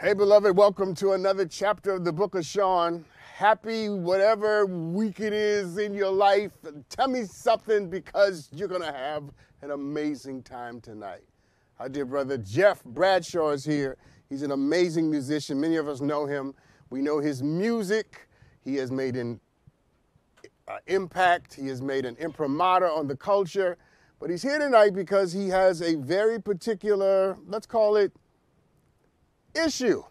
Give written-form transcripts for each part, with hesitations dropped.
Hey, beloved, welcome to another chapter of the book of Sean. Happy whatever week it is in your life. Tell me something because you're going to have an amazing time tonight. Our dear brother Jeff Bradshaw is here. He's an amazing musician. Many of us know him. We know his music. He has made an impact. He has made an imprimatur on the culture. But he's here tonight because he has a very particular, let's call it, issue.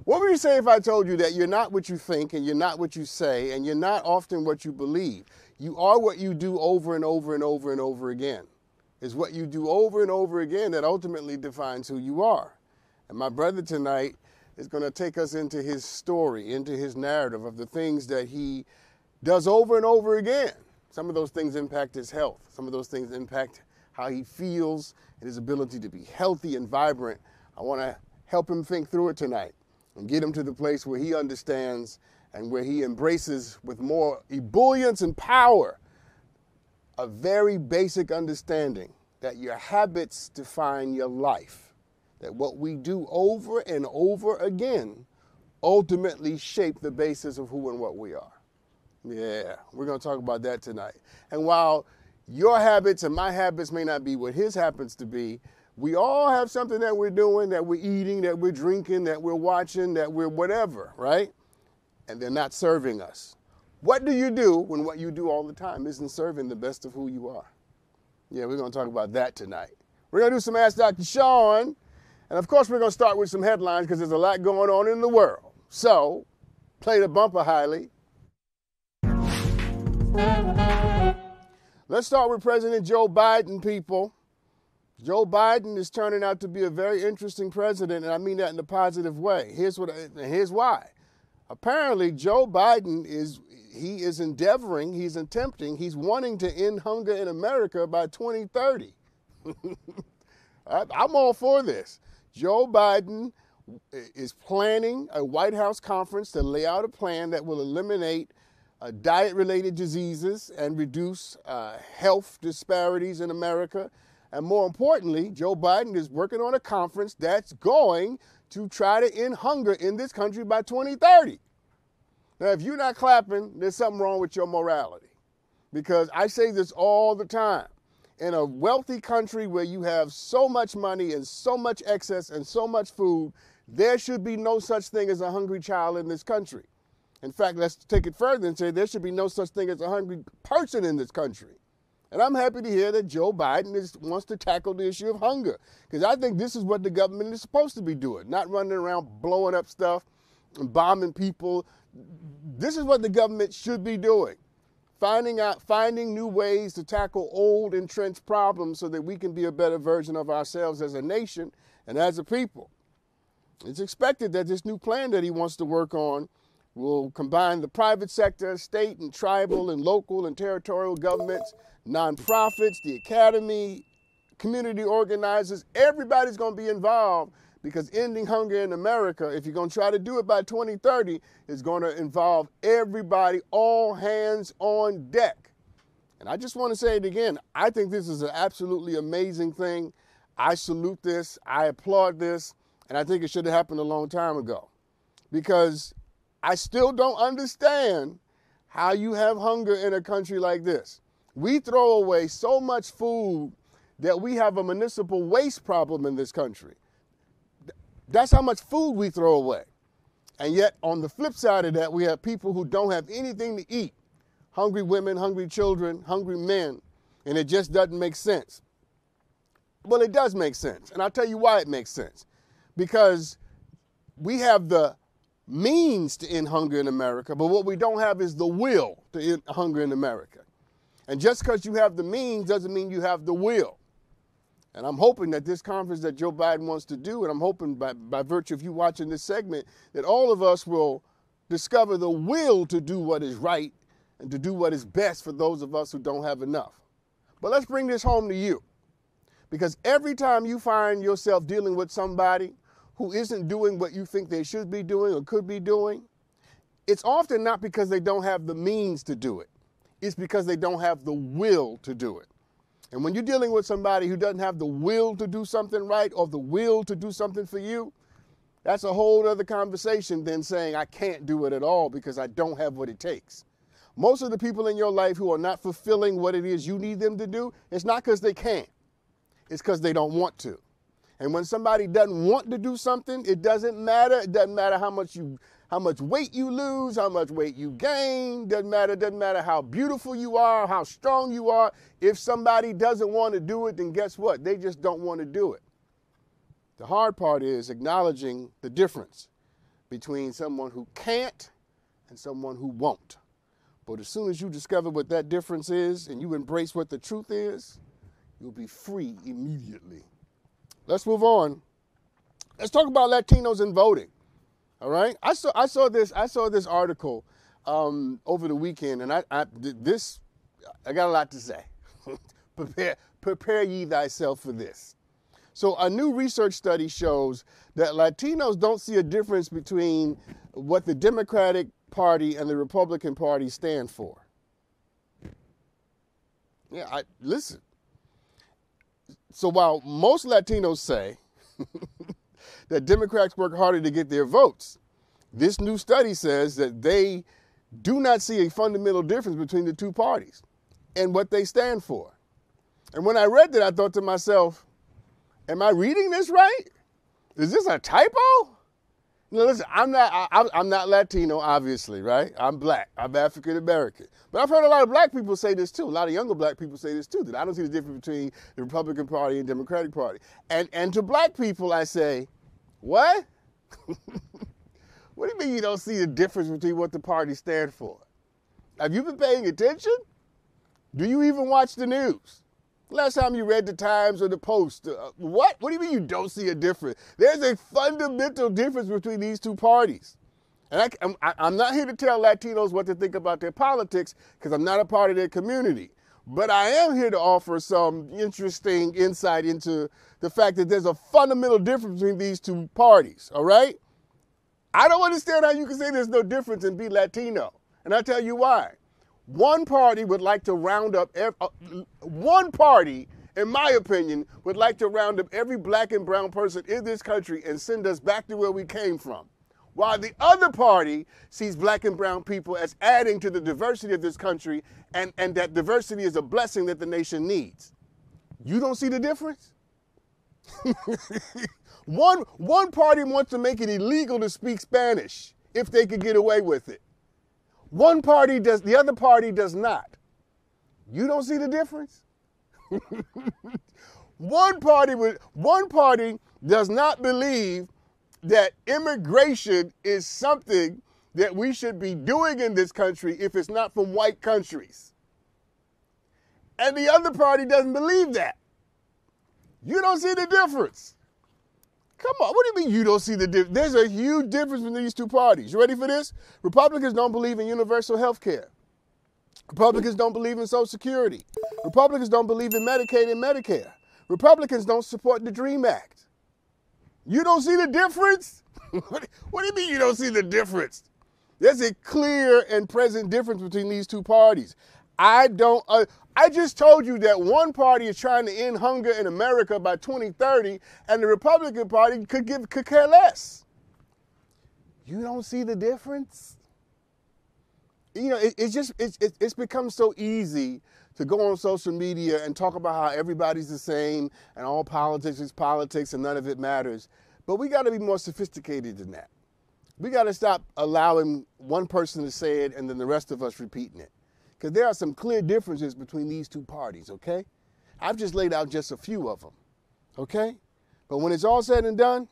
What would you say if I told you that you're not what you think and you're not what you say and you're not often what you believe? You are what you do over and over and over and over again. It's what you do over and over again that ultimately defines who you are. And my brother tonight is going to take us into his story, into his narrative of the things that he does over and over again. Some of those things impact his health. Some of those things impact how he feels and his ability to be healthy and vibrant. I want to help him think through it tonight and get him to the place where he understands and where he embraces with more ebullience and power a very basic understanding that your habits define your life, that what we do over and over again ultimately shape the basis of who and what we are. Yeah, we're going to talk about that tonight. And while your habits and my habits may not be what his happens to be, we all have something that we're doing, that we're eating, that we're drinking, that we're watching, that we're whatever, right? And they're not serving us. What do you do when what you do all the time isn't serving the best of who you are? Yeah, we're going to talk about that tonight. We're going to do some Ask Dr. Sean. And of course, we're going to start with some headlines because there's a lot going on in the world. So, play the bumper, Hiley. Let's start with President Joe Biden, people. Joe Biden is turning out to be a very interesting president, and I mean that in a positive way. Here's why. Apparently, Joe Biden is wanting to end hunger in America by 2030. I'm all for this. Joe Biden is planning a White House conference to lay out a plan that will eliminate diet-related diseases and reduce health disparities in America. And more importantly, Joe Biden is working on a conference that's going to try to end hunger in this country by 2030. Now, if you're not clapping, there's something wrong with your morality. Because I say this all the time. In a wealthy country where you have so much money and so much excess and so much food, there should be no such thing as a hungry child in this country. In fact, let's take it further and say there should be no such thing as a hungry person in this country. And I'm happy to hear that Joe Biden wants to tackle the issue of hunger, because I think this is what the government is supposed to be doing, not running around blowing up stuff and bombing people. This is what the government should be doing, finding new ways to tackle old entrenched problems so that we can be a better version of ourselves as a nation and as a people. It's expected that this new plan that he wants to work on will combine the private sector, state and tribal and local and territorial governments, nonprofits, the academy, community organizers. Everybody's going to be involved, because ending hunger in America, if you're going to try to do it by 2030, is going to involve everybody, all hands on deck. And I just want to say it again. I think this is an absolutely amazing thing. I salute this. I applaud this. And I think it should have happened a long time ago, because I still don't understand how you have hunger in a country like this. We throw away so much food that we have a municipal waste problem in this country. That's how much food we throw away. And yet, on the flip side of that, we have people who don't have anything to eat. Hungry women, hungry children, hungry men. And it just doesn't make sense. Well, it does make sense. And I'll tell you why it makes sense. Because we have the means to end hunger in America, but what we don't have is the will to end hunger in America. And just because you have the means doesn't mean you have the will. And I'm hoping that this conference that Joe Biden wants to do, and I'm hoping by virtue of you watching this segment, that all of us will discover the will to do what is right and to do what is best for those of us who don't have enough. But let's bring this home to you. Because every time you find yourself dealing with somebody who isn't doing what you think they should be doing or could be doing, it's often not because they don't have the means to do it. It's because they don't have the will to do it. And when you're dealing with somebody who doesn't have the will to do something right or the will to do something for you, that's a whole other conversation than saying I can't do it at all because I don't have what it takes. Most of the people in your life who are not fulfilling what it is you need them to do, it's not because they can't. It's because they don't want to. And when somebody doesn't want to do something, it doesn't matter. It doesn't matter how much weight you lose, how much weight you gain. Doesn't matter how beautiful you are, how strong you are. If somebody doesn't want to do it, then guess what? They just don't want to do it. The hard part is acknowledging the difference between someone who can't and someone who won't. But as soon as you discover what that difference is and you embrace what the truth is, you'll be free immediately. Let's move on. Let's talk about Latinos in voting. All right. I saw this article over the weekend, and I got a lot to say. Prepare ye thyself for this. So a new research study shows that Latinos don't see a difference between what the Democratic Party and the Republican Party stand for. Yeah, listen. So while most Latinos say that Democrats work harder to get their votes, this new study says that they do not see a fundamental difference between the two parties and what they stand for. And when I read that, I thought to myself, am I reading this right? Is this a typo? You know, listen, I'm not Latino, obviously, right? I'm black. I'm African American. But I've heard a lot of black people say this too. A lot of younger black people say this too, that I don't see the difference between the Republican Party and Democratic Party. And to black people, I say, what? What do you mean you don't see the difference between what the parties stand for? Have you been paying attention? Do you even watch the news? Last time you read the Times or the Post, what? What do you mean you don't see a difference? There's a fundamental difference between these two parties. And I'm not here to tell Latinos what to think about their politics because I'm not a part of their community. But I am here to offer some interesting insight into the fact that there's a fundamental difference between these two parties, all right? I don't understand how you can say there's no difference and be Latino. And I'll tell you why. One party would like to round up, one party, in my opinion, would like to round up every black and brown person in this country and send us back to where we came from. While the other party sees black and brown people as adding to the diversity of this country and that diversity is a blessing that the nation needs. You don't see the difference? One party wants to make it illegal to speak Spanish if they could get away with it. One party does, the other party does not. You don't see the difference? One party does not believe that immigration is something that we should be doing in this country if it's not from white countries. And the other party doesn't believe that. You don't see the difference. Come on, what do you mean you don't see the difference? There's a huge difference between these two parties. You ready for this? Republicans don't believe in universal health care. Republicans don't believe in Social Security. Republicans don't believe in Medicaid and Medicare. Republicans don't support the DREAM Act. You don't see the difference? What do you mean you don't see the difference? There's a clear and present difference between these two parties. I just told you that one party is trying to end hunger in America by 2030, and the Republican Party could care less. You don't see the difference? You know, it's become so easy to go on social media and talk about how everybody's the same and all politics is politics and none of it matters. But we got to be more sophisticated than that. We got to stop allowing one person to say it and then the rest of us repeating it. Because there are some clear differences between these two parties, okay? I've just laid out just a few of them, okay? But when it's all said and done,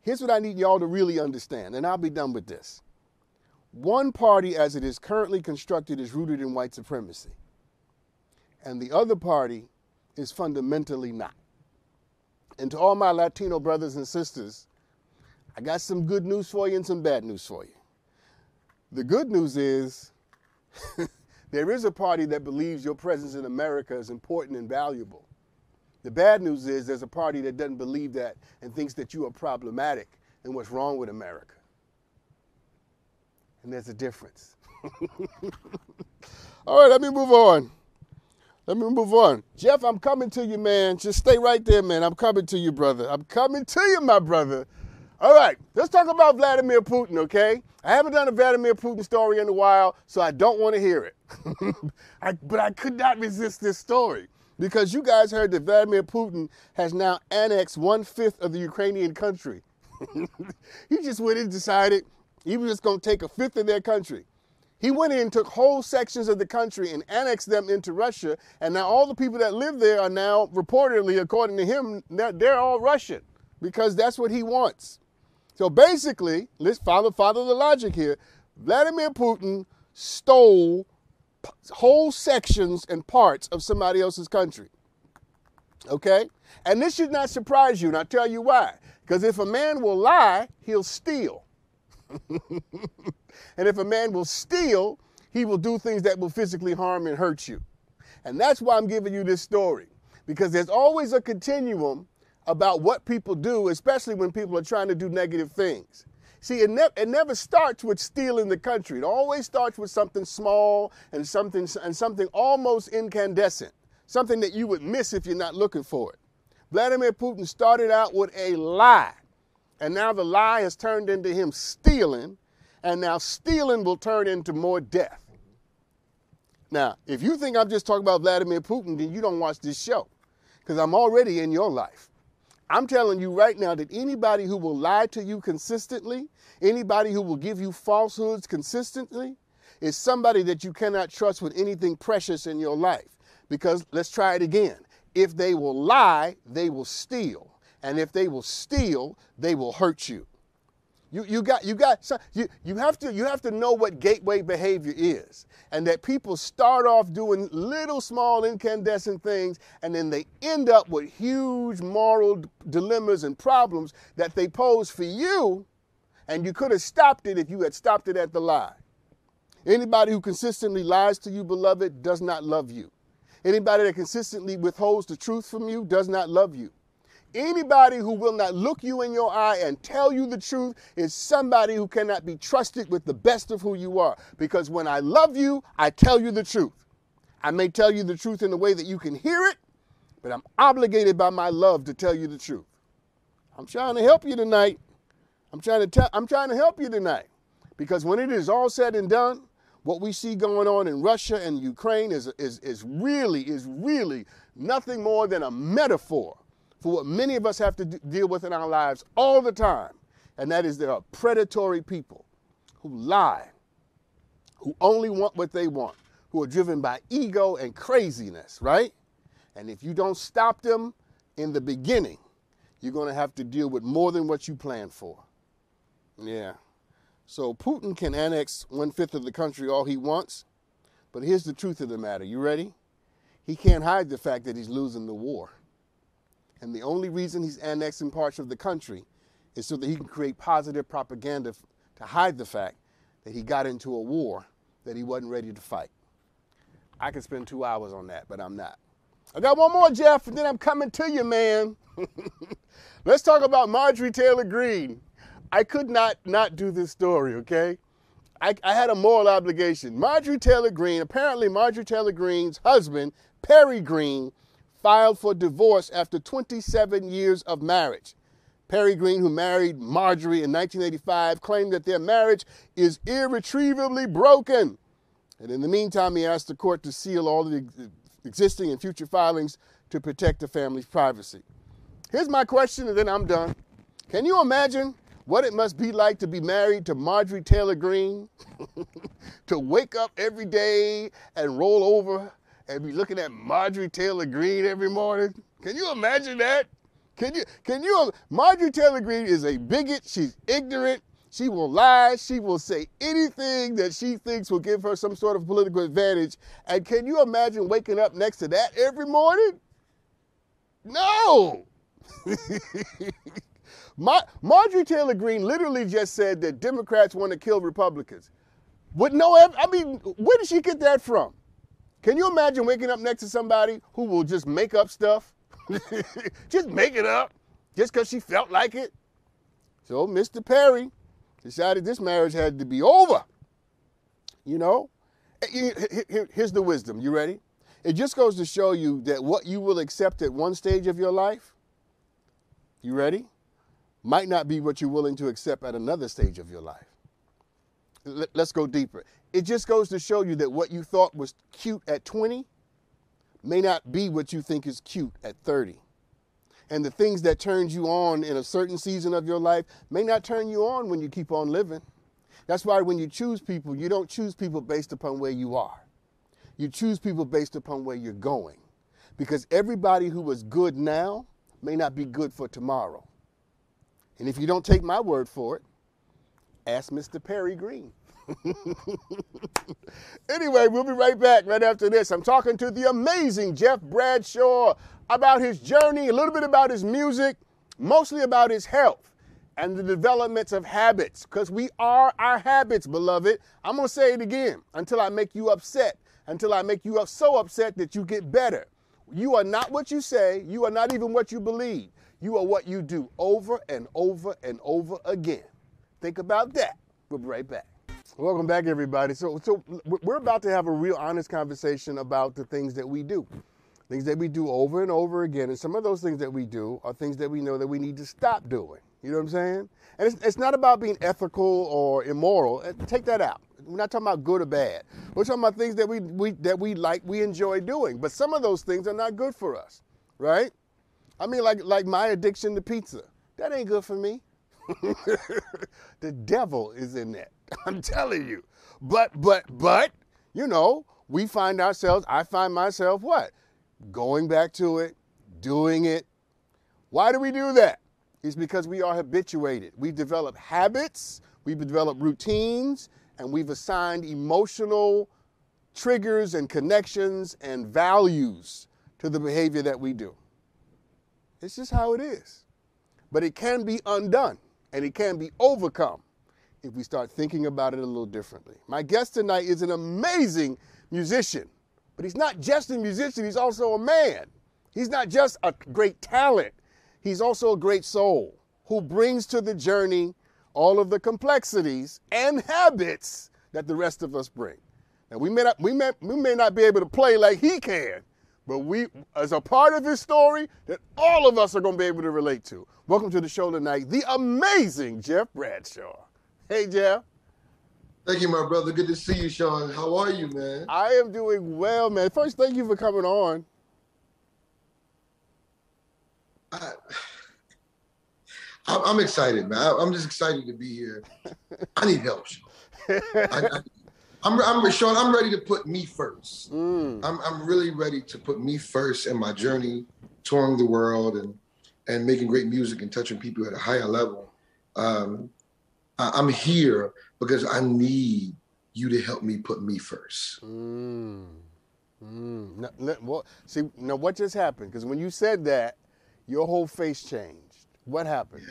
here's what I need y'all to really understand, and I'll be done with this. One party, as it is currently constructed, is rooted in white supremacy. And the other party is fundamentally not. And to all my Latino brothers and sisters, I got some good news for you and some bad news for you. The good news is there is a party that believes your presence in America is important and valuable. The bad news is there's a party that doesn't believe that and thinks that you are problematic and what's wrong with America. And there's a difference. All right, let me move on. Let me move on. Jeff, I'm coming to you, man. Just stay right there, man. I'm coming to you, brother. I'm coming to you, my brother. All right, let's talk about Vladimir Putin, okay? I haven't done a Vladimir Putin story in a while, so I don't want to hear it. But I could not resist this story because you guys heard that Vladimir Putin has now annexed 1/5 of the Ukrainian country. He just went and decided he was just going to take 1/5 of their country. He went in and took whole sections of the country and annexed them into Russia, and now all the people that live there are now, reportedly, according to him, they're all Russian because that's what he wants. So basically, let's follow the logic here. Vladimir Putin stole whole sections and parts of somebody else's country. Okay? And this should not surprise you, and I'll tell you why. Because if a man will lie, he'll steal. And if a man will steal, he will do things that will physically harm and hurt you. And that's why I'm giving you this story. Because there's always a continuum about what people do, especially when people are trying to do negative things. See, it never starts with stealing the country. It always starts with something small and something almost incandescent, something that you would miss if you're not looking for it. Vladimir Putin started out with a lie, and now the lie has turned into him stealing, and now stealing will turn into more death. Now, if you think I'm just talking about Vladimir Putin, then you don't watch this show, because I'm already in your life. I'm telling you right now that anybody who will lie to you consistently, anybody who will give you falsehoods consistently, is somebody that you cannot trust with anything precious in your life. Because let's try it again. If they will lie, they will steal. And if they will steal, they will hurt you. You have to know what gateway behavior is, and that people start off doing little small incandescent things, and then they end up with huge moral dilemmas and problems that they pose for you, and you could have stopped it if you had stopped it at the lie. Anybody who consistently lies to you, beloved, does not love you. Anybody that consistently withholds the truth from you does not love you. Anybody who will not look you in your eye and tell you the truth is somebody who cannot be trusted with the best of who you are. Because when I love you, I tell you the truth. I may tell you the truth in a way that you can hear it, but I'm obligated by my love to tell you the truth. I'm trying to help you tonight. I'm trying to help you tonight. Because when it is all said and done, what we see going on in Russia and Ukraine is really nothing more than a metaphor for what many of us have to deal with in our lives all the time. And that is there are predatory people who lie, who only want what they want, who are driven by ego and craziness, right? And if you don't stop them in the beginning, you're going to have to deal with more than what you planned for. Yeah. So Putin can annex 1/5 of the country all he wants, but here's the truth of the matter. You ready? He can't hide the fact that he's losing the war. And the only reason he's annexing parts of the country is so that he can create positive propaganda to hide the fact that he got into a war that he wasn't ready to fight. I could spend 2 hours on that, but I'm not. I got one more, Jeff, and then I'm coming to you, man. Let's talk about Marjorie Taylor Greene. I could not do this story, okay? I had a moral obligation. Marjorie Taylor Greene, apparently Marjorie Taylor Greene's husband, Perry Greene, filed for divorce after 27 years of marriage. Perry Greene, who married Marjorie in 1985, claimed that their marriage is irretrievably broken. And in the meantime, he asked the court to seal all the existing and future filings to protect the family's privacy. Here's my question, and then I'm done. Can you imagine what it must be like to be married to Marjorie Taylor Greene? To wake up every day and roll over and be looking at Marjorie Taylor Greene every morning? Can you imagine that? Marjorie Taylor Greene is a bigot. She's ignorant. She will lie. She will say anything that she thinks will give her some sort of political advantage. And can you imagine waking up next to that every morning? No. Marjorie Taylor Greene literally just said that Democrats want to kill Republicans. Where did she get that from? Can you imagine waking up next to somebody who will just make up stuff? Just make it up, just because she felt like it? So Mr. Perry decided this marriage had to be over. You know? Here's the wisdom. You ready? It just goes to show you that what you will accept at one stage of your life, you ready, might not be what you're willing to accept at another stage of your life. Let's go deeper. It just goes to show you that what you thought was cute at 20 may not be what you think is cute at 30. And the things that turned you on in a certain season of your life may not turn you on when you keep on living. That's why when you choose people, you don't choose people based upon where you are. You choose people based upon where you're going. Because everybody who is good now may not be good for tomorrow. And if you don't take my word for it, ask Mr. Perry Green. Anyway, we'll be right back right after this. I'm talking to the amazing Jeff Bradshaw about his journey, a little bit about his music, mostly about his health and the developments of habits, because we are our habits, beloved. I'm going to say it again until I make you upset, until I make you so upset that you get better. You are not what you say. You are not even what you believe. You are what you do over and over and over again. Think about that. We'll be right back. Welcome back, everybody. So we're about to have a real honest conversation about the things that we do. Things that we do over and over again. And some of those things that we do are things that we know that we need to stop doing. You know what I'm saying? And it's not about being ethical or immoral. Take that out. We're not talking about good or bad. We're talking about things that we like, we enjoy doing. But some of those things are not good for us, right? I mean, like my addiction to pizza. That ain't good for me. The devil is in that. I'm telling you. But, you know, I find myself what? Going back to it, doing it. Why do we do that? It's because we are habituated. We've developed habits, we've developed routines, and we've assigned emotional triggers and connections and values to the behavior that we do. It's just how it is. But it can be undone, and it can be overcome if we start thinking about it a little differently. My guest tonight is an amazing musician, but he's not just a musician, he's also a man. He's not just a great talent, he's also a great soul who brings to the journey all of the complexities and habits that the rest of us bring. Now, we may not be able to play like he can, but we, as a part of his story, that all of us are going to be able to relate to. Welcome to the show tonight, the amazing Jeff Bradshaw. Hey, Jeff. Thank you, my brother. Good to see you, Sean. How are you, man? I am doing well, man. First, thank you for coming on. I'm excited, man. I'm just excited to be here. I need help, Sean. Sean, I'm ready to put me first. I'm really ready to put me first in my journey, touring the world and making great music and touching people at a higher level. I'm here because I need you to help me put me first. See, now what just happened? Because when you said that, your whole face changed. What happened?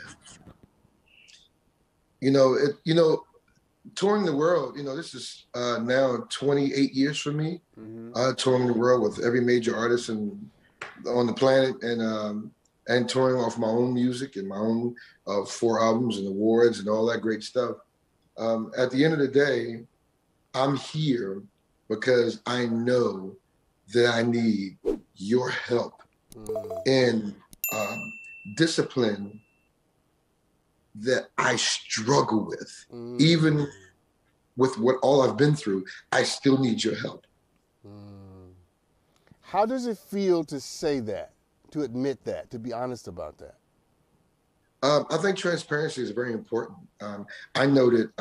Yeah. Touring the world, this is now 28 years for me, touring the world with every major artist on the planet and touring off my own music and my own 4 albums and awards and all that great stuff. At the end of the day, I'm here because I know that I need your help in discipline that I struggle with. Even with all I've been through, I still need your help. How does it feel to say that, to admit that, to be honest about that? I think transparency is very important. I know that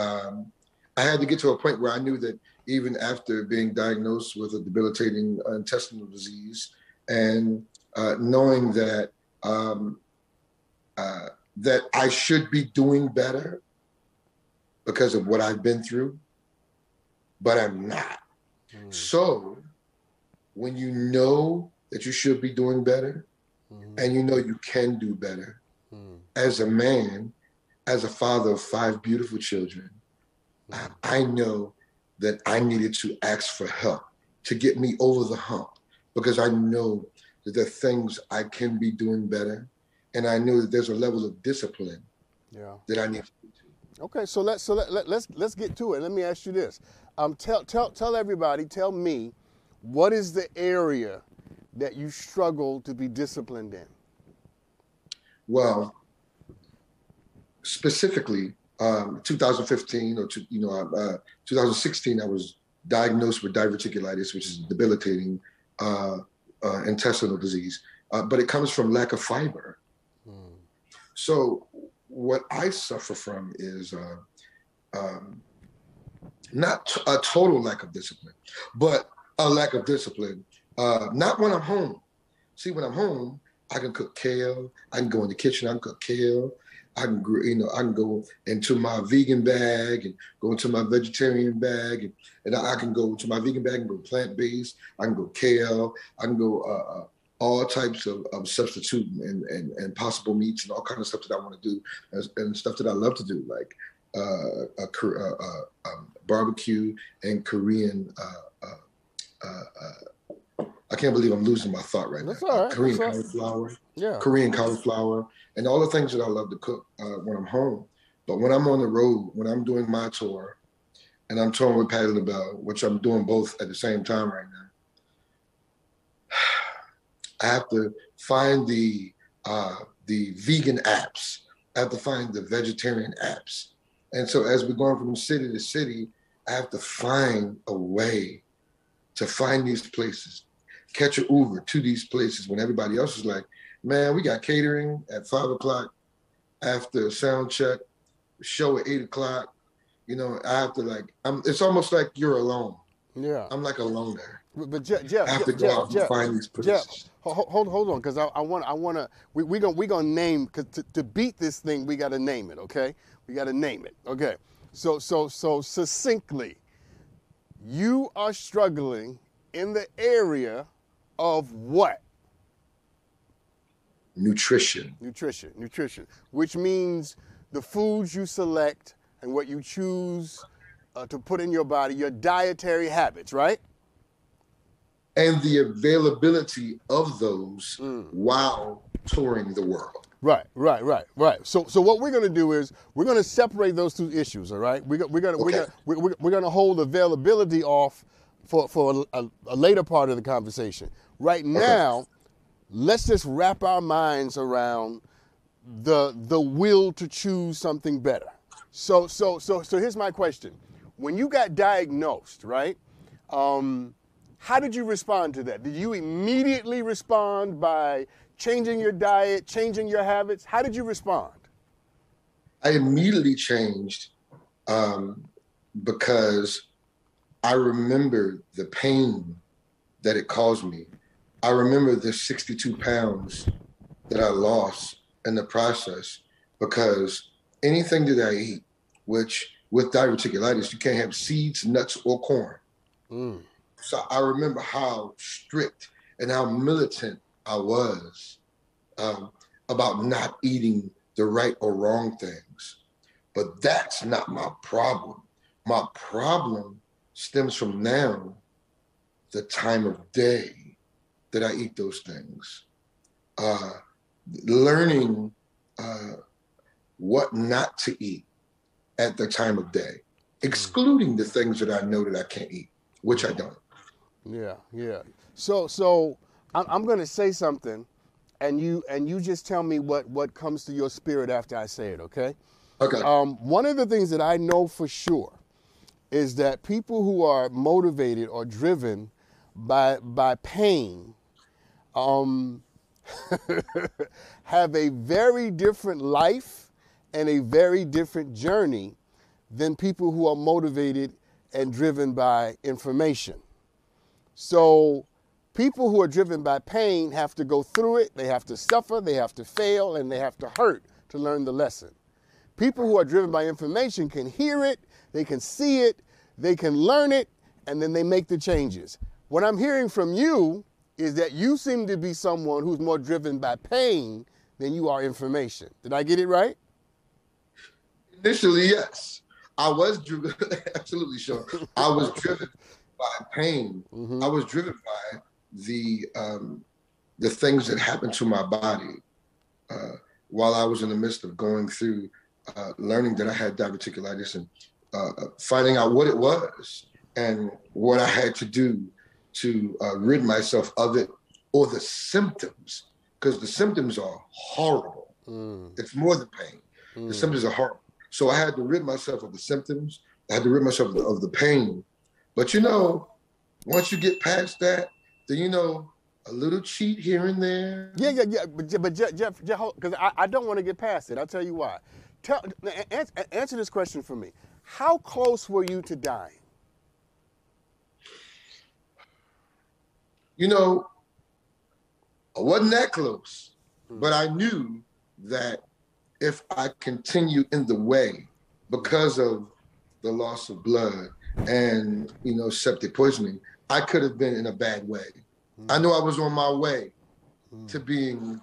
I had to get to a point where I knew that even after being diagnosed with a debilitating intestinal disease and knowing that that I should be doing better because of what I've been through, but I'm not. So when you know that you should be doing better and you know you can do better, as a man, as a father of 5 beautiful children, I know that I needed to ask for help to get me over the hump because I know that there are things I can be doing better. And I know that there's a level of discipline that I need to get to. Okay, so let's get to it. Let me ask you this: tell everybody, tell me, what is the area that you struggle to be disciplined in? Well, specifically, 2015 or 2016, I was diagnosed with diverticulitis, which is a debilitating intestinal disease, but it comes from lack of fiber. So what I suffer from is not a total lack of discipline, but a lack of discipline. Not when I'm home. See, when I'm home, I can cook kale. I can go in the kitchen. I can cook kale. I can go into my vegan bag and go into my vegetarian bag, and I can go to my vegan bag and go plant-based. I can go kale. I can go all types of substitute and possible meats and all kinds of stuff that I want to do and stuff that I love to do, like barbecue and Korean. I can't believe I'm losing my thought right That's now. All right. Korean That's cauliflower, yeah. Korean cauliflower, and all the things that I love to cook when I'm home. But when I'm on the road, when I'm doing my tour, and I'm touring with Patti LaBelle, which I'm doing both at the same time right now, I have to find the vegan apps. I have to find the vegetarian apps. And so as we're going from city to city, I have to find a way to find these places, catch an Uber to these places when everybody else is like, man, we got catering at 5 o'clock after sound check, show at 8 o'clock. You know, I have to it's almost like you're alone. Yeah. I'm like a loner. But Jeff, I have to go out and find these places. Jeff, hold on, because I want to. We're gonna name, because to beat this thing, we got to name it. Okay, we got to name it. Okay, so succinctly, you are struggling in the area of what? Nutrition, which means the foods you select and what you choose to put in your body, your dietary habits, right? And the availability of those while touring the world. Right. So what we're going to do is we're going to separate those two issues. All right. We're going to hold availability off for a later part of the conversation. Right now, let's just wrap our minds around the will to choose something better. So here's my question: when you got diagnosed, right? How did you respond to that? Did you immediately respond by changing your diet, changing your habits? How did you respond? I immediately changed because I remember the pain that it caused me. I remember the 62 pounds that I lost in the process, because anything that I eat, which with diverticulitis, you can't have seeds, nuts, or corn. So I remember how strict and how militant I was about not eating the right or wrong things. But that's not my problem. My problem stems from now, the time of day that I eat those things. Learning what not to eat at the time of day, excluding the things that I know that I can't eat, which I don't. Yeah. So I'm going to say something, and you just tell me what comes to your spirit after I say it, okay? Okay. One of the things that I know for sure is that people who are motivated or driven by pain have a very different life and a very different journey than people who are motivated and driven by information. So people who are driven by pain have to go through it, they have to suffer, they have to fail, and they have to hurt to learn the lesson. People who are driven by information can hear it, they can see it, they can learn it, and then they make the changes. What I'm hearing from you is that you seem to be someone who's more driven by pain than you are information. Did I get it right? Initially, yes. I was driven, absolutely sure. I was driven by pain. I was driven by the things that happened to my body while I was in the midst of going through learning that I had diverticulitis and finding out what it was and what I had to do to rid myself of it or the symptoms, because the symptoms are horrible. It's more than pain. The symptoms are horrible. So I had to rid myself of the symptoms. I had to rid myself of the pain. But you know, once you get past that, then you know, a little cheat here and there. Yeah. But Jeff, because I don't want to get past it. I'll tell you why. Answer this question for me. How close were you to dying? You know, I wasn't that close, but I knew that if I continue in the way because of the loss of blood and, you know, septic poisoning, I could have been in a bad way. I knew I was on my way to being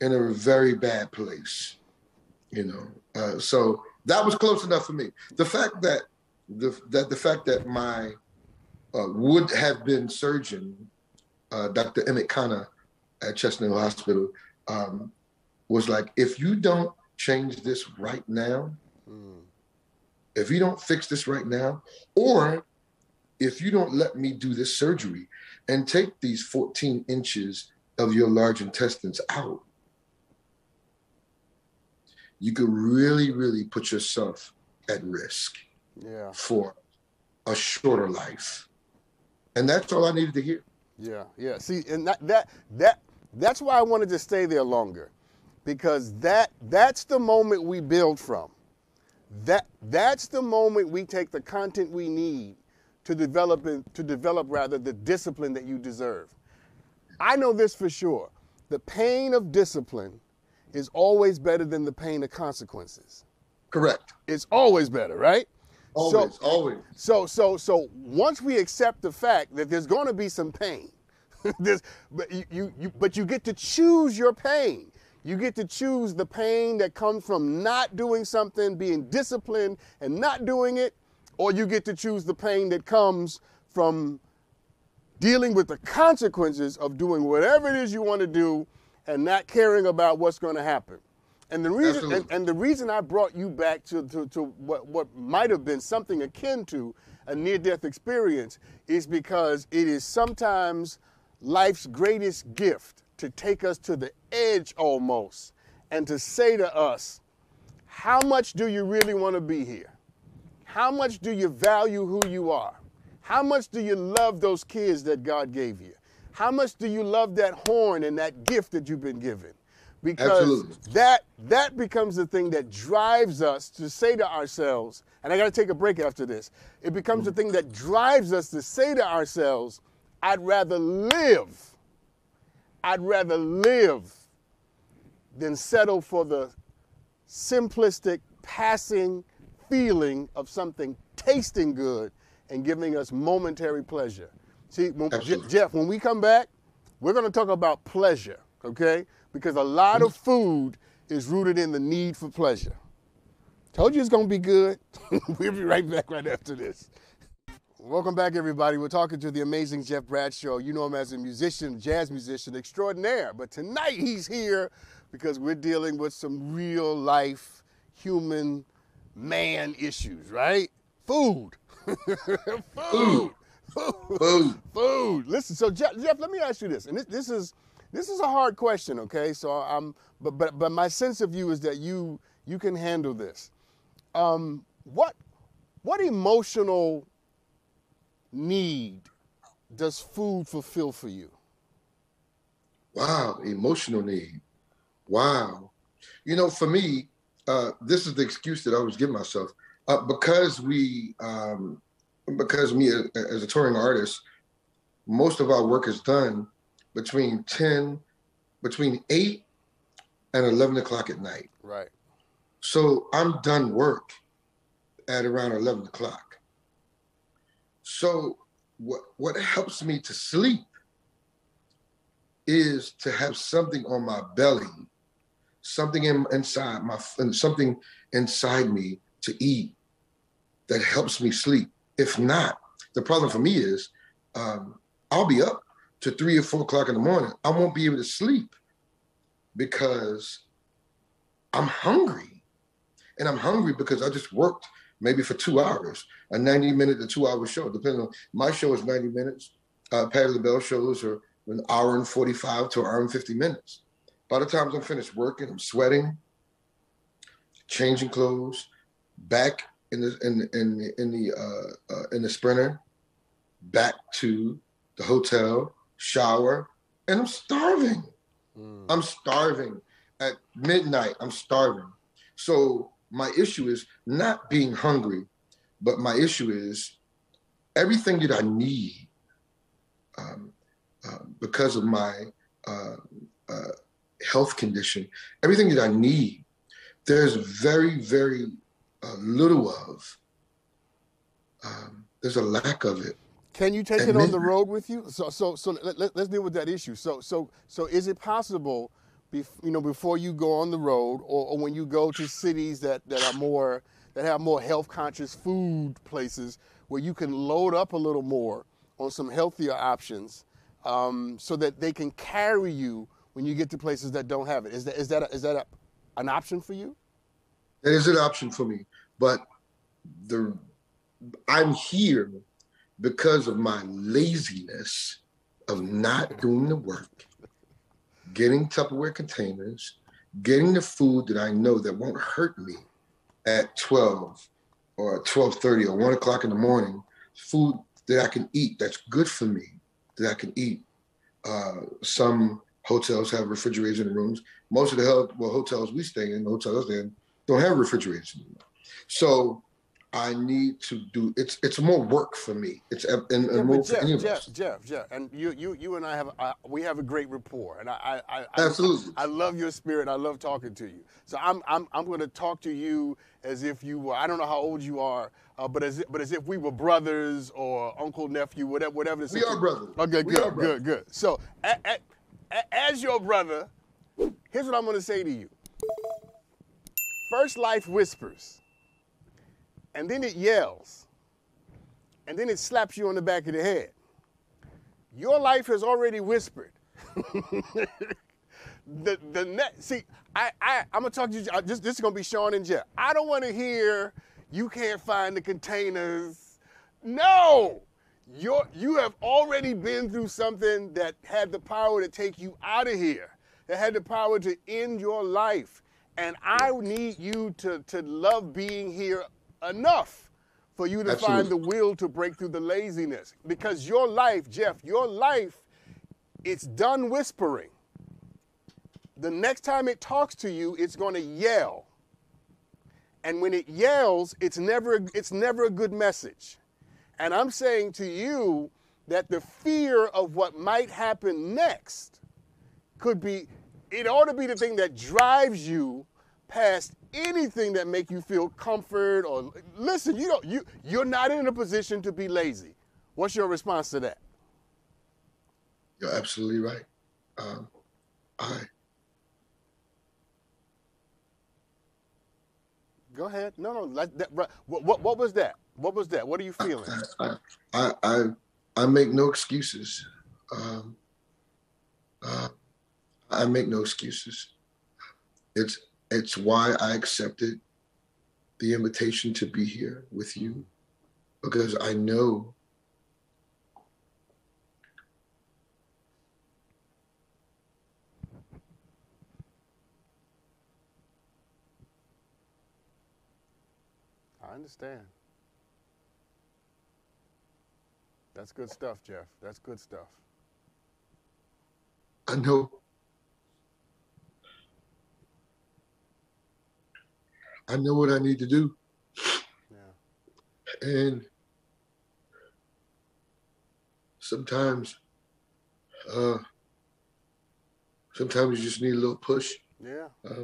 in a very bad place, you know. So that was close enough for me. The fact that the fact that my would have been surgeon, Dr. Emmett Connor at Chestnut Hill Hospital, was like, if you don't change this right now, if you don't fix this right now, or if you don't let me do this surgery and take these 14 inches of your large intestines out, you could really, really put yourself at risk for a shorter life. And that's all I needed to hear. Yeah. See, and that's why I wanted to stay there longer, because that's the moment we build from. That's the moment we take the content we need to develop the discipline that you deserve. I know this for sure. The pain of discipline is always better than the pain of consequences. Correct. It's always better, right? Always. So once we accept the fact that there's going to be some pain, but you get to choose your pain. You get to choose the pain that comes from not doing something, being disciplined and not doing it, or you get to choose the pain that comes from dealing with the consequences of doing whatever it is you want to do and not caring about what's going to happen. And the reason I brought you back to what might have been something akin to a near-death experience is because it is sometimes life's greatest gift to take us to the edge almost and to say to us, how much do you really want to be here? How much do you value who you are? How much do you love those kids that God gave you? How much do you love that horn and that gift that you've been given? Because that becomes the thing that drives us to say to ourselves, and I got to take a break after this. It becomes the thing that drives us to say to ourselves, I'd rather live than settle for the simplistic, passing feeling of something tasting good and giving us momentary pleasure. See, Jeff, when we come back, we're going to talk about pleasure, okay? Because a lot of food is rooted in the need for pleasure. Told you it's going to be good. We'll be right back right after this. Welcome back, everybody. We're talking to the amazing Jeff Bradshaw. You know him as a musician, jazz musician extraordinaire. But tonight he's here because we're dealing with some real life human man issues, right? Food. Food. Listen, so Jeff, let me ask you this. And this is a hard question, okay? So but my sense of you is that you can handle this. What emotional need does food fulfill for you? Wow, emotional need. Wow. You know, for me, this is the excuse that I always give myself. Because me as a touring artist, most of our work is done between 8 and 11 o'clock at night. Right. So I'm done work at around 11 o'clock. So what helps me to sleep is to have something on my belly, something something inside me to eat that helps me sleep. If not, the problem for me is I'll be up to 3 or 4 o'clock in the morning. I won't be able to sleep because I'm hungry. And I'm hungry because I just worked maybe for 2 hours, a 90-minute to 2-hour show, depending on, my show is 90 minutes. Patti LaBelle shows are an hour and 45 to an hour and 50 minutes. By the time I'm finished working, I'm sweating, changing clothes, back in the Sprinter, back to the hotel, shower, and I'm starving. I'm starving. At midnight, I'm starving. So my issue is not being hungry, but my issue is everything that I need because of my health condition, everything that I need, there's very, very little of. There's a lack of it. Can you take it on the road with you? So let's deal with that issue. So is it possible, before you go on the road, or when you go to cities that have more health conscious food places, where you can load up a little more on some healthier options, so that they can carry you when you get to places that don't have it? Is that an option for you? It is an option for me, but I'm here because of my laziness of not doing the work, getting Tupperware containers, getting the food that I know that won't hurt me at 12 or 12:30 or 1 o'clock in the morning, food that I can eat, that's good for me, that I can eat. Some hotels have refrigerators in the rooms. Most of the hotels we stay in, don't have refrigerators anymore. So I need to do, it's more work for me. It's more for any of us. Jeff, and you and I we have a great rapport, and I absolutely. I love your spirit. I love talking to you. So I'm going to talk to you as if you were, I don't know how old you are, but as if we were brothers or uncle, nephew, whatever. We are brothers. Okay, good. So as your brother, here's what I'm going to say to you. First, life whispers. And then it yells, and then it slaps you on the back of the head. Your life has already whispered. See, I'm gonna talk to you. This is gonna be Sean and Jeff. I don't want to hear you can't find the containers. No, you have already been through something that had the power to take you out of here. That had the power to end your life, and I need you to love being here enough for you to Absolutely. find the will to break through the laziness. Because your life, Jeff, it's done whispering. The next time it talks to you, it's going to yell. And when it yells, it's never a good message. And I'm saying to you that the fear of what might happen next it ought to be the thing that drives you past anything that make you feel comfort or listen. You're not in a position to be lazy. What's your response to that? You're absolutely right. Go ahead. No. What was that? What was that? What are you feeling? I make no excuses. I make no excuses. It's why I accepted the invitation to be here with you, because I know I understand. That's good stuff, Jeff. That's good stuff. I know what I need to do. Yeah. And sometimes you just need a little push. Yeah. It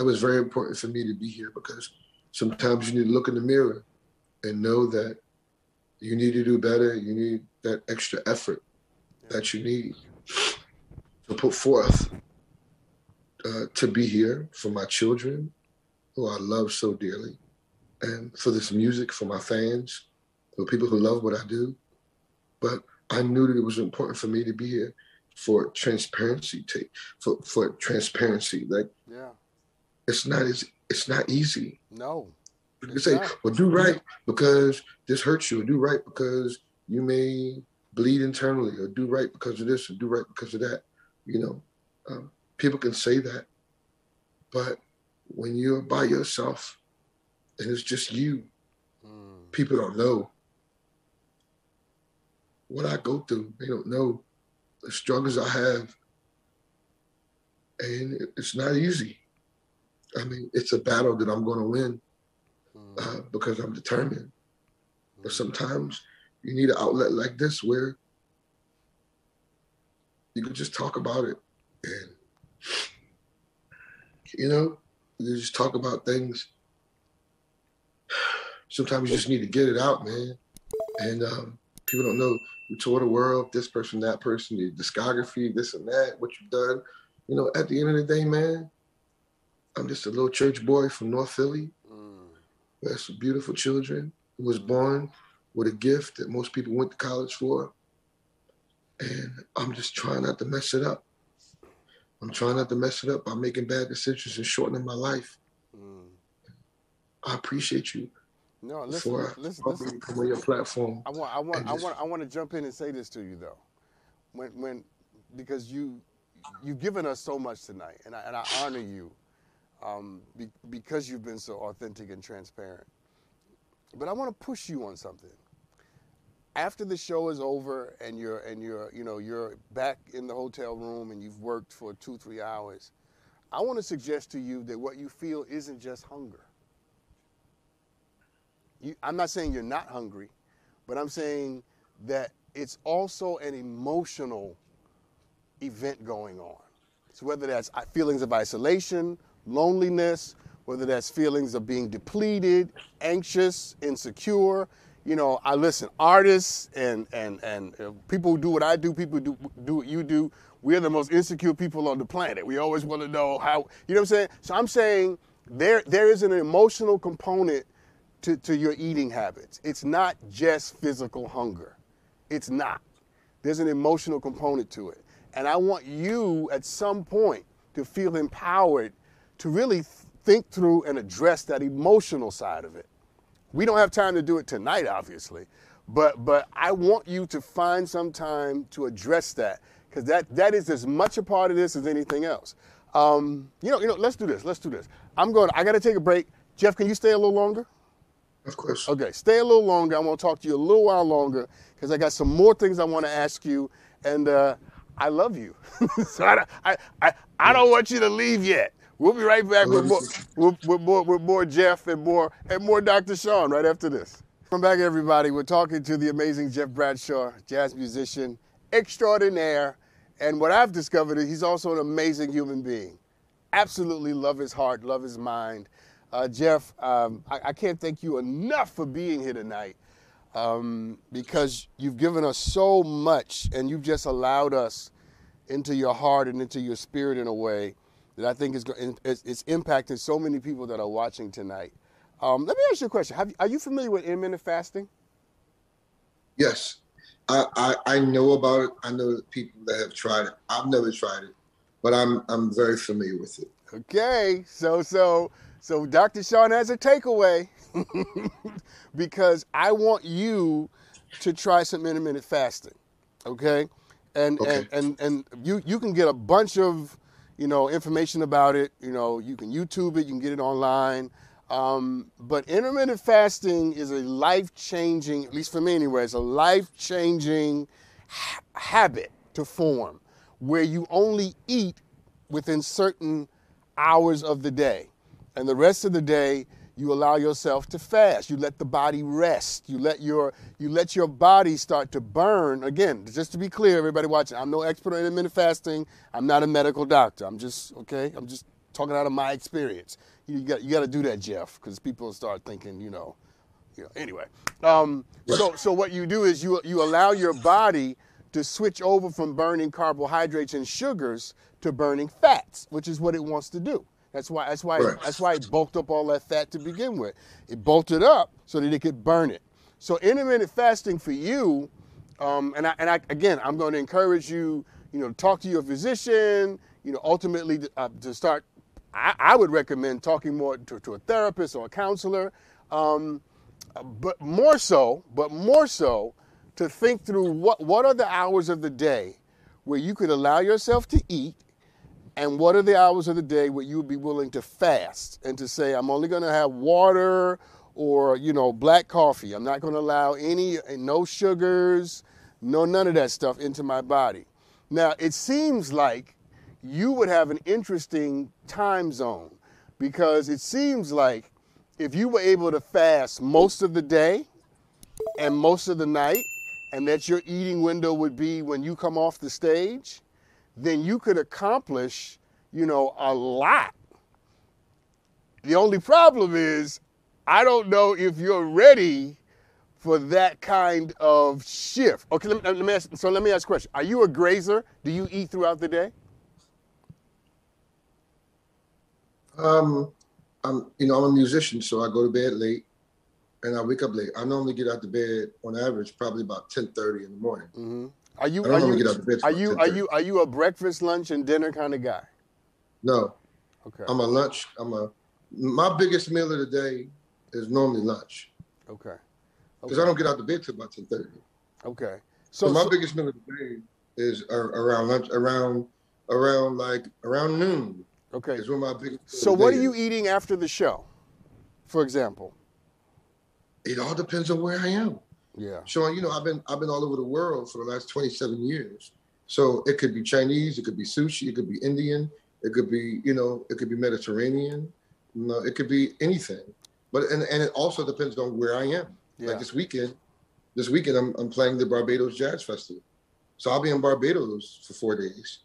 was very important for me to be here, because sometimes you need to look in the mirror and know that you need to do better. You need that extra effort that you need to put forth to be here for my children, who I love so dearly, and for this music, for my fans, for people who love what I do. But I knew that it was important for me to be here for transparency, for transparency. Like, yeah, it's not easy. No. You can say, well, do right because this hurts you, or do right because you may bleed internally, or do right because of this, or do right because of that. People can say that, but when you're by yourself and it's just you, people don't know what I go through. They don't know the struggles I have. And it's not easy. I mean, it's a battle that I'm going to win because I'm determined. But sometimes you need an outlet like this where you can just talk about it. And, you just talk about things. Sometimes you just need to get it out, man. And people don't know you tour the world, this person, that person, your discography, this and that, what you've done. At the end of the day, man, I'm just a little church boy from North Philly. Who has some beautiful children, who was born with a gift that most people went to college for. And I'm just trying not to mess it up. I'm trying not to mess it up by making bad decisions and shortening my life. I appreciate you. No, listen. Come on your platform. I want to jump in and say this to you though, because you've given us so much tonight, and I honor you, because you've been so authentic and transparent. But I want to push you on something. After the show is over and you're back in the hotel room and you've worked for 2-3 hours, I want to suggest to you that what you feel isn't just hunger. I'm not saying you're not hungry, but I'm saying that it's also an emotional event going on. So whether that's feelings of isolation, loneliness, whether that's feelings of being depleted, anxious, insecure. Artists and people who do what I do, people who do what you do, we're the most insecure people on the planet. We always want to know how, you know what I'm saying? So I'm saying there is an emotional component to your eating habits. It's not just physical hunger. It's not. There's an emotional component to it. And I want you at some point to feel empowered to really think through and address that emotional side of it. We don't have time to do it tonight, obviously, but I want you to find some time to address that, because that is as much a part of this as anything else. Let's do this. I got to take a break. Jeff, can you stay a little longer? Of course. Okay, stay a little longer. I want to talk to you a little while longer because I got some more things I want to ask you, and I love you. So I don't want you to leave yet. We'll be right back with more Jeff and more Dr. Sean right after this. Welcome back, everybody. We're talking to the amazing Jeff Bradshaw, jazz musician extraordinaire, and what I've discovered is he's also an amazing human being. Absolutely love his heart, love his mind. Jeff, I can't thank you enough for being here tonight, because you've given us so much, and you've just allowed us into your heart and into your spirit in a way that I think it's impacting so many people that are watching tonight. Let me ask you a question. Are you familiar with intermittent fasting? Yes. I know about it. I know people that have tried it. I've never tried it, but I'm very familiar with it. Okay. So Dr. Sean has a takeaway because I want you to try some intermittent fasting. Okay? And you can get a bunch of information about it. You can YouTube it, you can get it online. But intermittent fasting is a life-changing, at least for me anyway, it's a life-changing habit to form where you only eat within certain hours of the day. And the rest of the day, you allow yourself to fast. You let the body rest. You let your body start to burn. Again, just to be clear, everybody watching, I'm no expert on intermittent fasting. I'm not a medical doctor. I'm just talking out of my experience. You got to do that, Jeff, because people start thinking, anyway. So what you do is you allow your body to switch over from burning carbohydrates and sugars to burning fats, which is what it wants to do. That's why it bulked up all that fat to begin with. It bulked it up so that it could burn it. So intermittent fasting for you, I'm going to encourage you, to talk to your physician, ultimately to start. I would recommend talking more to a therapist or a counselor, But more so, to think through what are the hours of the day where you could allow yourself to eat, and what are the hours of the day where you would be willing to fast and to say, I'm only going to have water or, black coffee. I'm not going to allow no sugars, none of that stuff into my body. Now, it seems like you would have an interesting time zone, because it seems like if you were able to fast most of the day and most of the night, and that your eating window would be when you come off the stage, then you could accomplish, a lot. The only problem is, I don't know if you're ready for that kind of shift. Okay, let me ask a question. Are you a grazer? Do you eat throughout the day? I'm a musician, so I go to bed late and I wake up late. I normally get out of bed on average probably about 10:30 in the morning. Mm-hmm. I don't normally get out of bed. Are you a breakfast, lunch, and dinner kind of guy? No. Okay. I'm a lunch. My biggest meal of the day is normally lunch. Okay. Because I don't get out of bed till about 10:30. Okay. So my biggest meal of the day is around lunch, around noon. Okay. Is when my biggest. So what are you eating after the show, for example? It all depends on where I am. Yeah. Sean, I've been all over the world for the last 27 years. So it could be Chinese, it could be sushi, it could be Indian, it could be, it could be Mediterranean. It could be anything. But and it also depends on where I am. Yeah. Like this weekend I'm playing the Barbados Jazz Festival. So I'll be in Barbados for 4 days.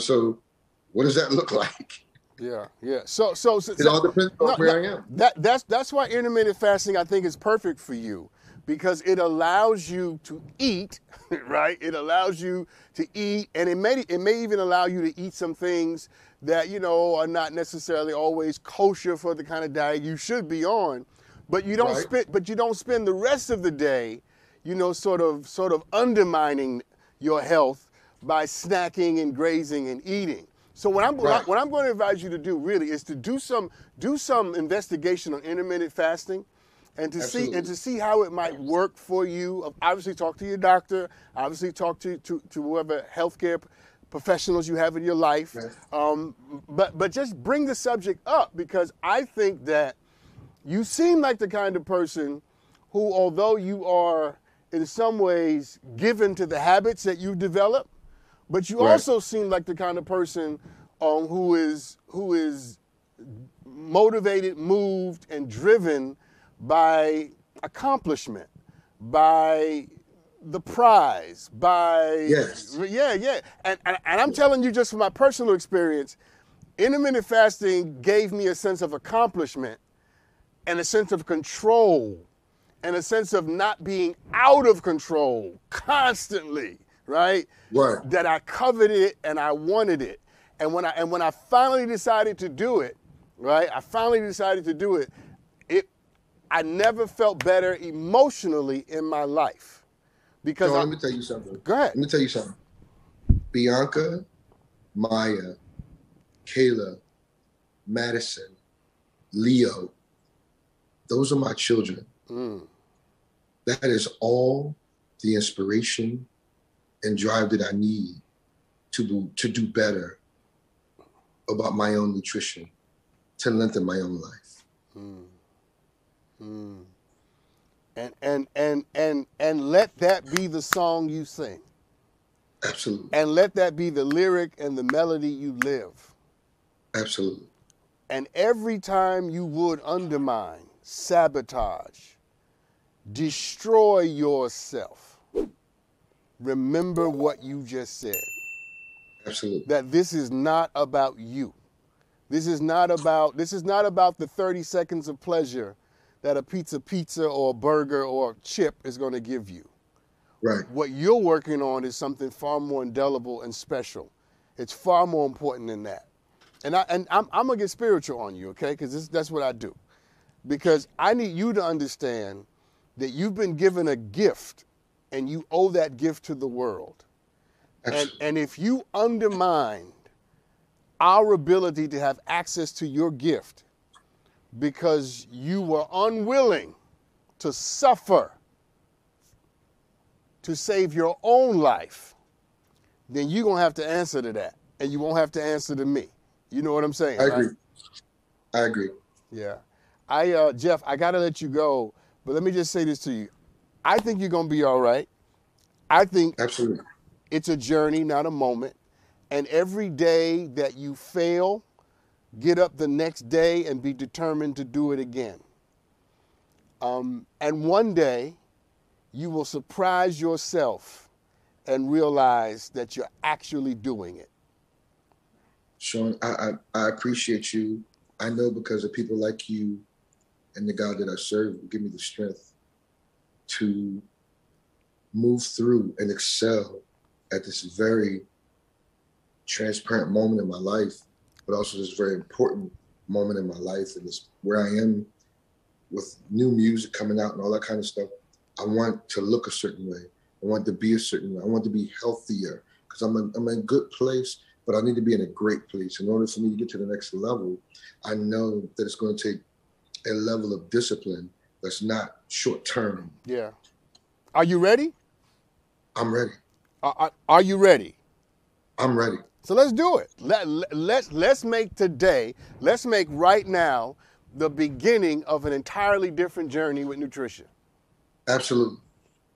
So what does that look like? Yeah. It all depends on where I am. That's why intermittent fasting, I think, is perfect for you, because it allows you to eat, right? It allows you to eat, and it may even allow you to eat some things that are not necessarily always kosher for the kind of diet you should be on, but you don't spend the rest of the day, sort of undermining your health by snacking and grazing and eating. So what I'm going to advise you to do really is to do some investigation on intermittent fasting, and to see how it might work for you. Obviously, talk to your doctor. Obviously, talk to whoever healthcare professionals you have in your life. Yes. But just bring the subject up, because I think that you seem like the kind of person who, although you are in some ways given to the habits that you've developed, but you also seem like the kind of person who is motivated, moved, and driven by accomplishment, by the prize, by and I'm telling you, just from my personal experience, intermittent fasting gave me a sense of accomplishment and a sense of control and a sense of not being out of control constantly. Right? That I coveted it and I wanted it. And when I finally decided to do it, right? I never felt better emotionally in my life. Because let me tell you something. Go ahead. Let me tell you something. Bianca, Maya, Kayla, Madison, Leo, those are my children. That is all the inspiration and drive that I need to do better about my own nutrition, to lengthen my own life. And let that be the song you sing. Absolutely. And let that be the lyric and the melody you live. Absolutely. And every time you would undermine, sabotage, destroy yourself, remember what you just said. Absolutely. That this is not about you. This is not about the 30 seconds of pleasure that a pizza or a burger or a chip is going to give you. Right. What you're working on is something far more indelible and special. It's far more important than that. And I'm going to get spiritual on you, okay? Because that's what I do. Because I need you to understand that you've been given a gift, and you owe that gift to the world. And if you undermine our ability to have access to your gift because you were unwilling to suffer to save your own life, then you're going to have to answer to that. And you won't have to answer to me. You know what I'm saying? I right? agree. I agree. Yeah. Jeff, I got to let you go, but let me just say this to you. I think you're going to be all right. I think Absolutely. It's a journey, not a moment. And every day that you fail, get up the next day and be determined to do it again. And one day, you will surprise yourself and realize that you're actually doing it. Sean, I appreciate you. I know because of people like you and the God that I serve will give me the strength to move through and excel at this very transparent moment in my life, but also this very important moment in my life, and this where I am with new music coming out and all that kind of stuff. I want to look a certain way. I want to be a certain way. I want to be healthier because I'm in a good place, but I need to be in a great place. In order for me to get to the next level, I know that it's going to take a level of discipline that's not short term. Yeah. Are you ready? I'm ready. Are you ready? I'm ready. So let's do it. Let's make today, let's make right now the beginning of an entirely different journey with nutrition. Absolutely.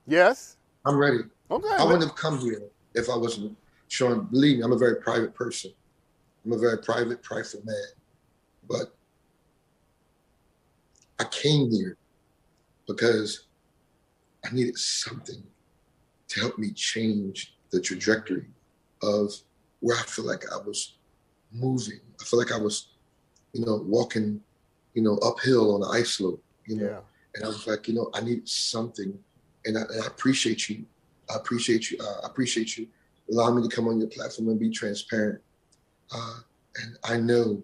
Yes? I'm ready. Okay. I wouldn't have come here if I wasn't. Sean, believe me, I'm a very private person. I'm a very private, prideful man. But I came here because I needed something to help me change the trajectory of where I feel like I was moving. I feel like I was, walking, uphill on an ice slope, Yeah. And I was like, I need something. And I appreciate you. I appreciate you. I appreciate you allowing me to come on your platform and be transparent. And I know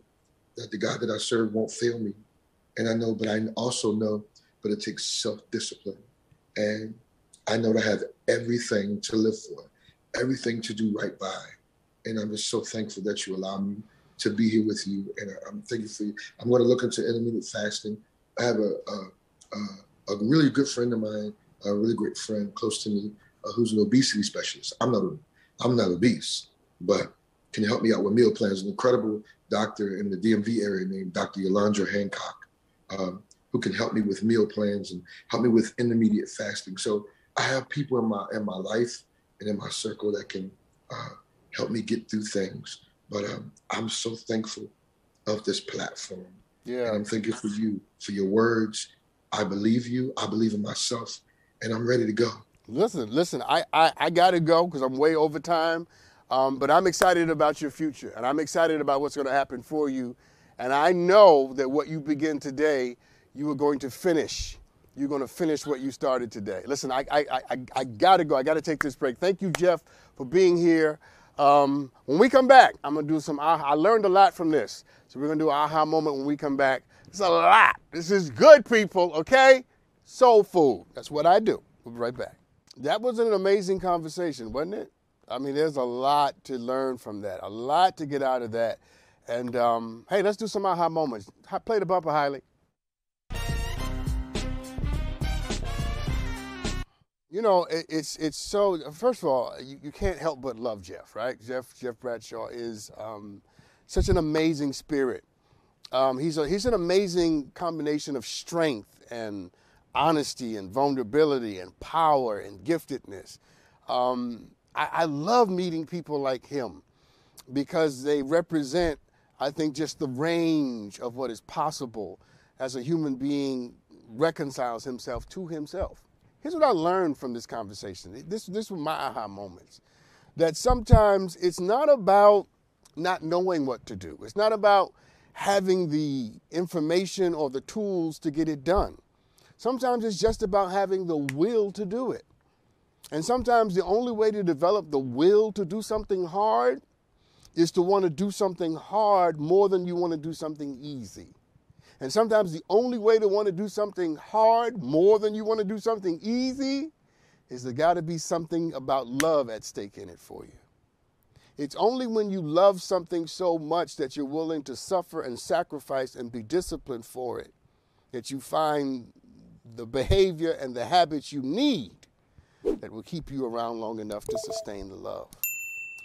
that the God that I serve won't fail me. And but I also know, but it takes self-discipline. And I know that I have everything to live for, everything to do right by. And I'm just so thankful that you allow me to be here with you. And I'm thankful for you. I'm going to look into intermittent fasting. I have a really good friend of mine, a really great friend close to me, who's an obesity specialist. I'm not obese, but can help me out with meal plans. An incredible doctor in the DMV area named Dr. Yolanda Hancock, who can help me with meal plans and help me with intermediate fasting. So I have people in my life and in my circle that can help me get through things. But I'm so thankful of this platform. Yeah. And I'm thankful for you, for your words. I believe you. I believe in myself. And I'm ready to go. Listen, I got to go because I'm way over time. But I'm excited about your future. And I'm excited about what's going to happen for you. And I know that what you begin today, you are going to finish. You're going to finish what you started today. Listen, I got to go. I got to take this break. Thank you, Jeff, for being here. When we come back, I'm going to do some aha. I learned a lot from this. So we're going to do an aha moment when we come back. It's a lot. This is good, people, okay? Soul food. That's what I do. We'll be right back. That was an amazing conversation, wasn't it? I mean, there's a lot to learn from that, a lot to get out of that. And, hey, let's do some aha moments. Play the bumper, Hailey. It's so, first of all, you can't help but love Jeff, right? Jeff Bradshaw is such an amazing spirit. He's an amazing combination of strength and honesty and vulnerability and power and giftedness. I love meeting people like him because they represent, I think, just the range of what is possible as a human being reconciles himself to himself. Here's what I learned from this conversation. This were my aha moments. That sometimes it's not about not knowing what to do. It's not about having the information or the tools to get it done. Sometimes it's just about having the will to do it. And sometimes the only way to develop the will to do something hard is to want to do something hard more than you want to do something easy. And sometimes the only way to want to do something hard more than you want to do something easy is there got to be something about love at stake in it for you. It's only when you love something so much that you're willing to suffer and sacrifice and be disciplined for it that you find the behavior and the habits you need that will keep you around long enough to sustain the love.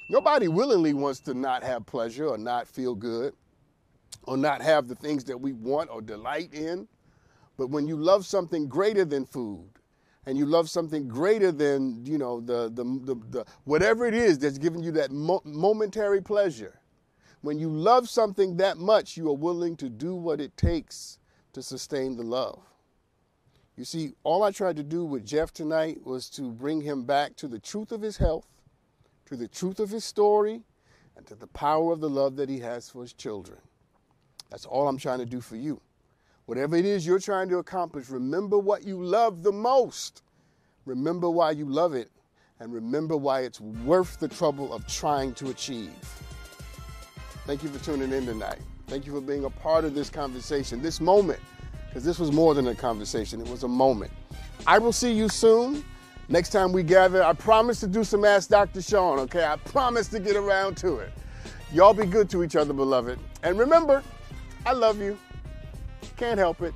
Nobody willingly wants to not have pleasure or not feel good or not have the things that we want or delight in. But when you love something greater than food, and you love something greater than, you know, the whatever it is that's giving you that momentary pleasure, when you love something that much, you are willing to do what it takes to sustain the love. You see, all I tried to do with Jeff tonight was to bring him back to the truth of his health, to the truth of his story, and to the power of the love that he has for his children. That's all I'm trying to do for you. Whatever it is you're trying to accomplish, remember what you love the most. Remember why you love it, and remember why it's worth the trouble of trying to achieve. Thank you for tuning in tonight. Thank you for being a part of this conversation, this moment, because this was more than a conversation. It was a moment. I will see you soon. Next time we gather, I promise to do some Ask Dr. Sean, okay? I promise to get around to it. Y'all be good to each other, beloved. And remember, I love you. Can't help it.